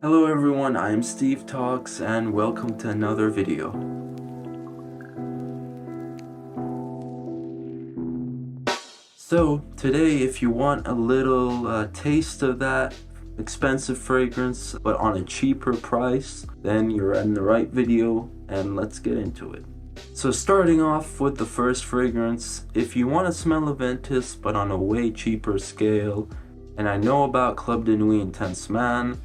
Hello everyone, I am Steve Talks and welcome to another video. So today, if you want a little taste of that expensive fragrance but on a cheaper price, then you're in the right video and let's get into it. So starting off with the first fragrance, if you want to smell Juventus but on a way cheaper scale, and I know about Club de Nuit Intense Man,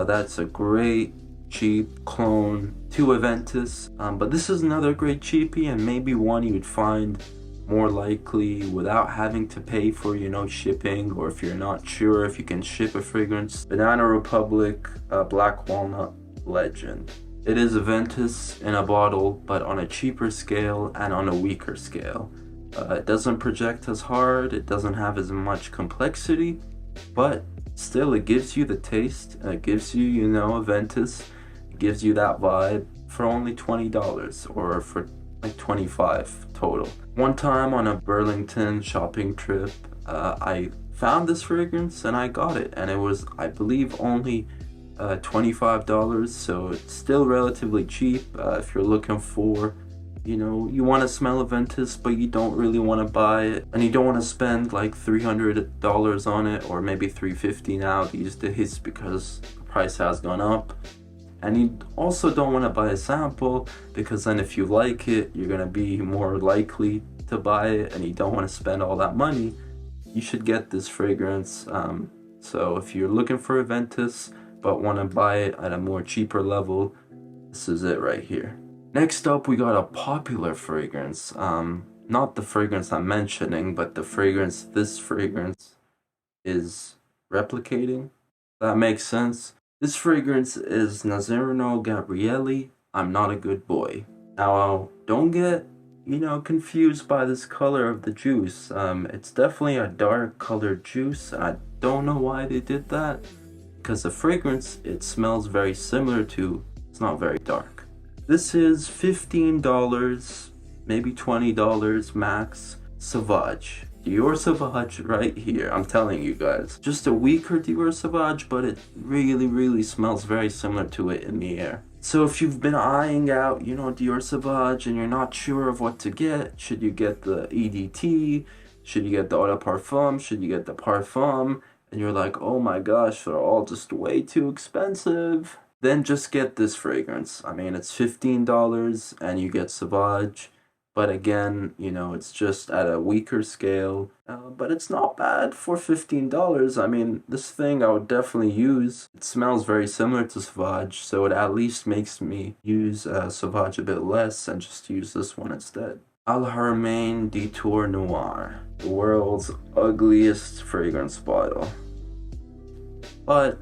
that's a great cheap clone to Juventus, but this is another great cheapie and maybe one you'd find more likely without having to pay for, shipping, or if you're not sure if you can ship a fragrance. Banana Republic Black Walnut Legend. It is Juventus in a bottle, but on a cheaper scale and on a weaker scale. It doesn't project as hard, it doesn't have as much complexity, but still it gives you the taste, it gives you, Juventus, it gives you that vibe for only $20 or for like $25 total. One time on a Burlington shopping trip, I found this fragrance and I got it, and it was, I believe, only $25, so it's still relatively cheap if you're looking for, you want to smell Juventus but you don't really want to buy it, and you don't want to spend like $300 on it, or maybe $350 now these days because the price has gone up. And you also don't want to buy a sample, because then if you like it, you're going to be more likely to buy it, and you don't want to spend all that money. You should get this fragrance. So if you're looking for Juventus but want to buy it at a more cheaper level, this is it right here. Next up, we got a popular fragrance. Not the fragrance I'm mentioning, but the fragrance this fragrance is replicating. That makes sense. This fragrance is Nazareno Gabrielli, I'm Not a Good Boy. Now, don't get, confused by this color of the juice. It's definitely a dark colored juice, and I don't know why they did that, because the fragrance it smells very similar to, it's not very dark. This is $15, maybe $20 max, Sauvage. Dior Sauvage right here, I'm telling you guys. Just a weaker Dior Sauvage, but it really smells very similar to it in the air. So if you've been eyeing out, Dior Sauvage and you're not sure of what to get, should you get the EDT? Should you get the Eau de Parfum? Should you get the Parfum? And you're like, oh my gosh, they're all just way too expensive. Then just get this fragrance. I mean, it's $15 and you get Sauvage. But again, it's just at a weaker scale, but it's not bad for $15. I mean, this thing I would definitely use. It smells very similar to Sauvage, so it at least makes me use Sauvage a bit less and just use this one instead. Al Haramain Detour Noir, the world's ugliest fragrance bottle. But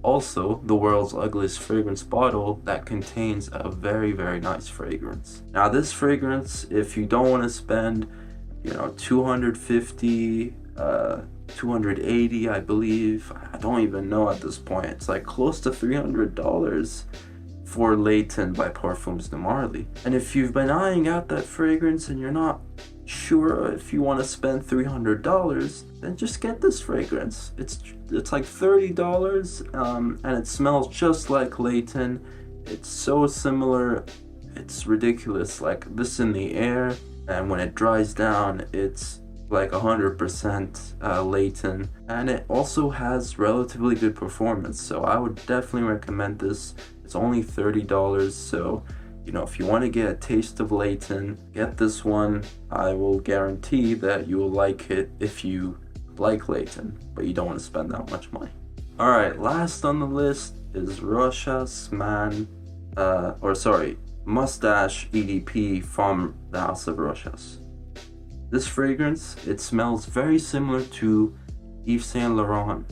also the world's ugliest fragrance bottle that contains a very nice fragrance. Now this fragrance, if you don't want to spend, $250, $280, I believe, I don't even know at this point, it's like close to $300 for Layton by Parfums de Marly. And if you've been eyeing out that fragrance and you're not sure if you want to spend $300, then just get this fragrance. It's like $30, and it smells just like Layton. It's so similar, it's ridiculous. Like this in the air, and when it dries down, it's like 100% Layton, and it also has relatively good performance. So I would definitely recommend this. It's only $30, so if you want to get a taste of Layton, get this one. I will guarantee that you will like it if you like Layton, but you don't want to spend that much money. Alright, last on the list is Mustache EDP from the House of Rochas. This fragrance, it smells very similar to Yves Saint Laurent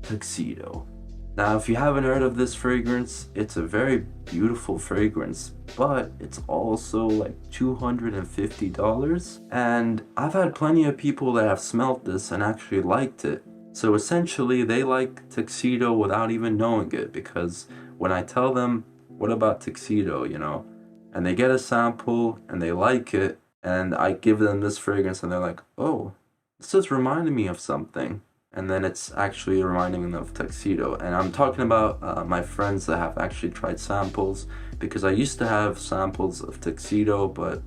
Tuxedo. Now, if you haven't heard of this fragrance, it's a very beautiful fragrance, but it's also like $250. And I've had plenty of people that have smelled this and actually liked it. So essentially, they like Tuxedo without even knowing it, because when I tell them, what about Tuxedo, and they get a sample and they like it, and I give them this fragrance and they're like, oh, this just reminded me of something. and then it's actually reminding them of Tuxedo. And I'm talking about my friends that have actually tried samples, because I used to have samples of Tuxedo, but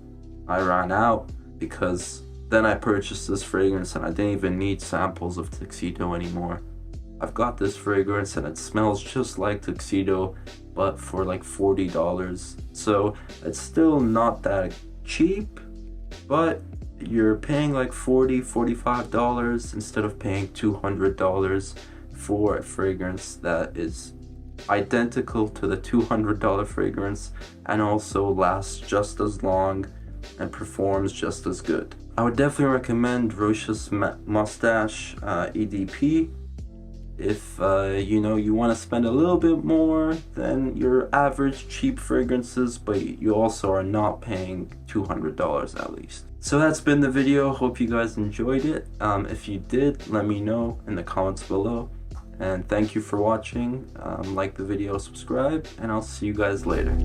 I ran out because then I purchased this fragrance and I didn't even need samples of Tuxedo anymore. I've got this fragrance and it smells just like Tuxedo, but for like $40. So it's still not that cheap, but you're paying like $45 instead of paying $200 for a fragrance that is identical to the $200 fragrance and also lasts just as long and performs just as good. I would definitely recommend Roche's Mustache EDP if you want to spend a little bit more than your average cheap fragrances, but you also are not paying $200 at least. So that's been the video. Hope you guys enjoyed it. If you did, let me know in the comments below, and thank you for watching. Like the video, subscribe, and I'll see you guys later.